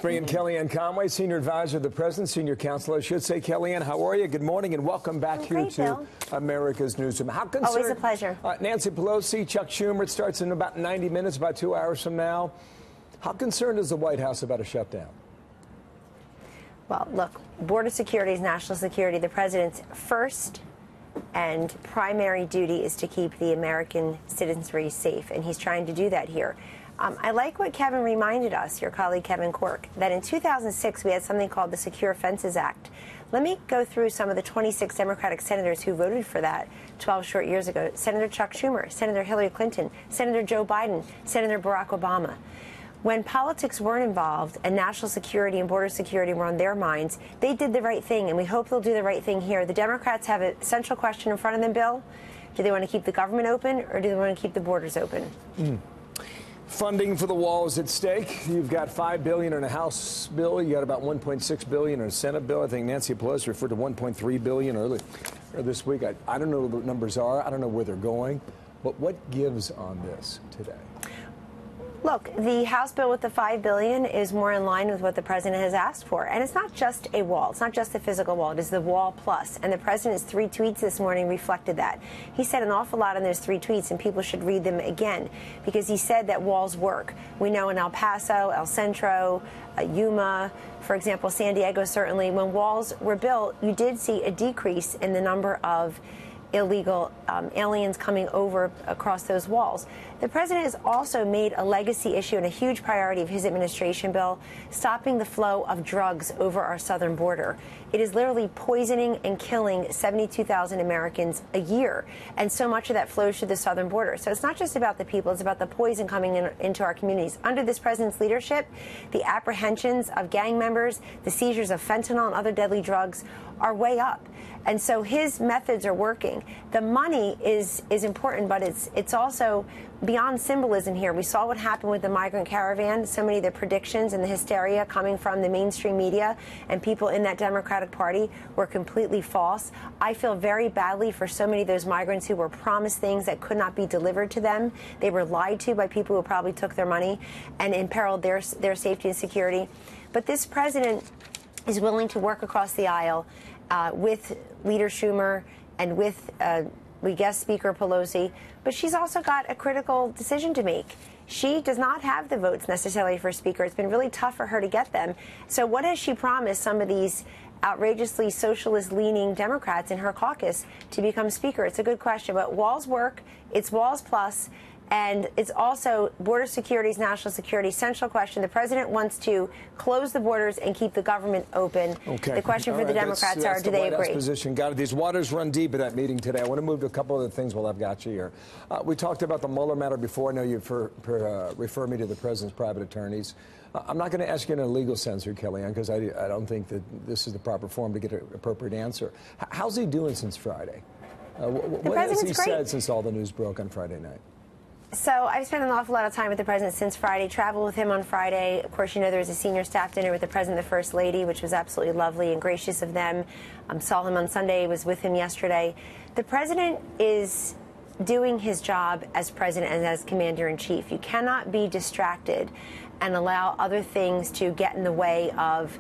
bring in Kellyanne Conway, Senior Advisor to the President, Senior Counsel, I should say. Kellyanne, how are you? Good morning and welcome back here to Bill. America's Newsroom. How concerned? Always a pleasure. Nancy Pelosi, Chuck Schumer, it starts in about 90 minutes, about 2 hours from now. How concerned is the White House about a shutdown? Well, look, border security is national security. The president's first and primary duty is to keep the American citizenry safe, and he's trying to do that here. I like what Kevin reminded us, your colleague Kevin Quirk, that in 2006 we had something called the Secure Fences Act. Let me go through some of the 26 Democratic senators who voted for that 12 short years ago. Senator Chuck Schumer, Senator Hillary Clinton, Senator Joe Biden, Senator Barack Obama. When politics weren't involved and national security and border security were on their minds, they did the right thing, and we hope they'll do the right thing here. The Democrats have a central question in front of them, Bill. Do they want to keep the government open, or do they want to keep the borders open? Funding for the wall is at stake. You've got $5 billion in a House bill. You got about $1.6 billion in a Senate bill. I think Nancy Pelosi referred to $1.3 billion earlier this week. I don't know what the numbers are. I don't know where they're going. But what gives on this today? Look, the House bill with the $5 billion is more in line with what the president has asked for. And it's not just a wall. It's not just a physical wall. It is the wall plus. And the president's 3 tweets this morning reflected that. He said an awful lot in those 3 tweets, and people should read them again, because he said that walls work. We know in El Paso, El Centro, Yuma, for example, San Diego, certainly, when walls were built, you did see a decrease in the number of illegal aliens coming over across those walls. The president has also made a legacy issue and a huge priority of his administration, Bill, stopping the flow of drugs over our southern border. It is literally poisoning and killing 72,000 Americans a year, and so much of that flows through the southern border. So it's not just about the people, it's about the poison coming into our communities. Under this president's leadership, the apprehensions of gang members, the seizures of fentanyl and other deadly drugs are way up. And so his methods are working. The money is important, but it's also beyond symbolism here. We saw what happened with the migrant caravan. So many of the predictions and the hysteria coming from the mainstream media and people in that Democratic Party were completely false. I feel very badly for so many of those migrants who were promised things that could not be delivered to them. They were lied to by people who probably took their money and imperiled their safety and security. But this president is willing to work across the aisle with Leader Schumer and with guest Speaker Pelosi, but she's also got a critical decision to make. She does not have the votes necessarily for Speaker. It's been really tough for her to get them. So what has she promised some of these outrageously socialist-leaning Democrats in her caucus to become Speaker? It's a good question, but walls work. It's walls plus. And it's also border security is national security. Central question. The president wants to close the borders and keep the government open. Okay. The question for the Democrats that's do they agree? Position. Got it. These waters run deep at that meeting today. I want to move to a couple other things while I've got you here. We talked about the Mueller matter before. I know you refer me to the president's private attorneys. I'm not going to ask you in a legal sense here, Kellyanne, because I don't think that this is the proper forum to get an appropriate answer. How's he doing since Friday? What has he said since all the news broke on Friday night? So I've spent an awful lot of time with the president since Friday, traveled with him on Friday. Of course, you know, there was a senior staff dinner with the president and the first lady, which was absolutely lovely and gracious of them. Saw him on Sunday, was with him yesterday. The president is doing his job as president and as commander-in-chief. You cannot be distracted and allow other things to get in the way of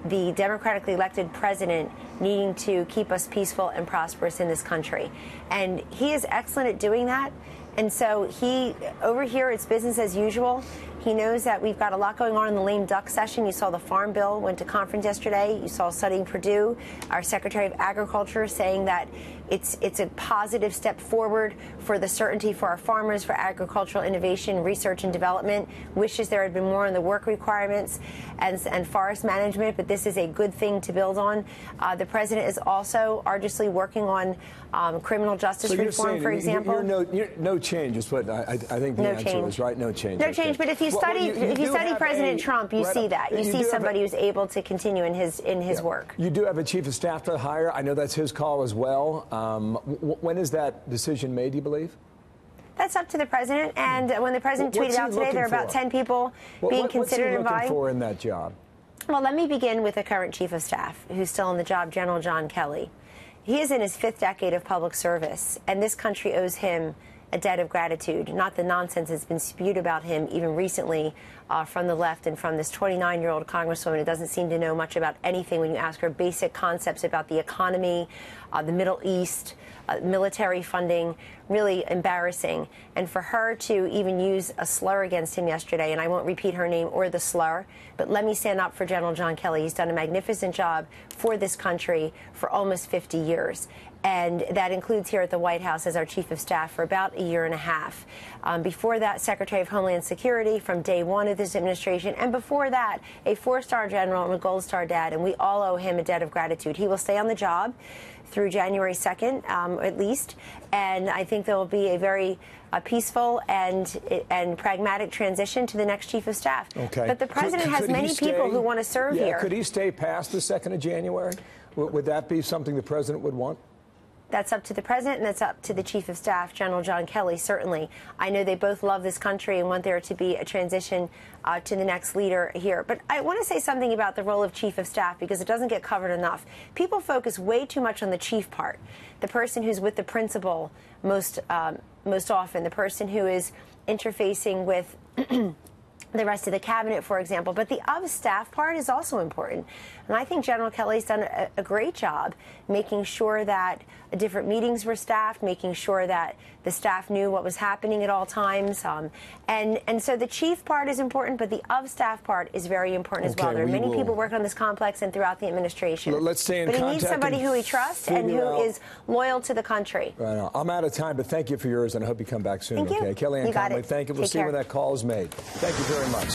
the democratically elected president needing to keep us peaceful and prosperous in this country. And he is excellent at doing that. And so over here, it's business as usual. He knows that we've got a lot going on in the lame duck session. You saw the Farm Bill went to conference yesterday. You saw Studying Purdue, our Secretary of Agriculture, saying that it's a positive step forward for the certainty for our farmers, for agricultural innovation, research and development. Wishes there had been more on the work requirements and forest management, but this is a good thing to build on. The president is also arduously working on criminal justice reform, for example. No change is what I think the answer is, right? No change. No change, but if you study President Trump, you see that. You see somebody who's able to continue in his work. You do have a chief of staff to hire. I know that's his call as well. When is that decision made, do you believe? That's up to the president. And when the president tweeted out today, there are about 10 people being considered and vying. What's he looking for in that job? Well, let me begin with the current chief of staff, who's still on the job, General John Kelly. He is in his 5th decade of public service, and this country owes him a debt of gratitude, not the nonsense that's been spewed about him even recently from the left and from this 29-year-old congresswoman who doesn't seem to know much about anything when you ask her basic concepts about the economy, the Middle East, military funding. Really embarrassing. And for her to even use a slur against him yesterday, and I won't repeat her name or the slur, but let me stand up for General John Kelly. He's done a magnificent job for this country for almost 50 years. And that includes here at the White House as our chief of staff for about a year and a half. Before that, Secretary of Homeland Security from day one of this administration. And before that, a four-star general and a gold star dad. And we all owe him a debt of gratitude. He will stay on the job through January 2nd, at least. And I think there will be a very peaceful and pragmatic transition to the next chief of staff. Okay. But the president has many people who want to serve here. Could he stay past the 2nd of January? Would that be something the president would want? That's up to the president, and that's up to the chief of staff, General John Kelly, certainly. I know they both love this country and want there to be a transition to the next leader here. But I want to say something about the role of chief of staff because it doesn't get covered enough. People focus way too much on the chief part, the person who's with the principal most often, the person who is interfacing with the rest of the cabinet, for example. But the of staff part is also important. And I think General Kelly's done a great job making sure that different meetings were staffed, making sure that the staff knew what was happening at all times. And so the chief part is important, but the of staff part is very important as well. There are many people working on this complex and throughout the administration. Let's stay in contact. But he needs somebody who he trusts and who is loyal to the country. Right now. I'm out of time, but thank you for yours, and I hope you come back soon. Thank you. Okay, Kellyanne Conway, thank you. We'll see when that call is made. Thank you very much.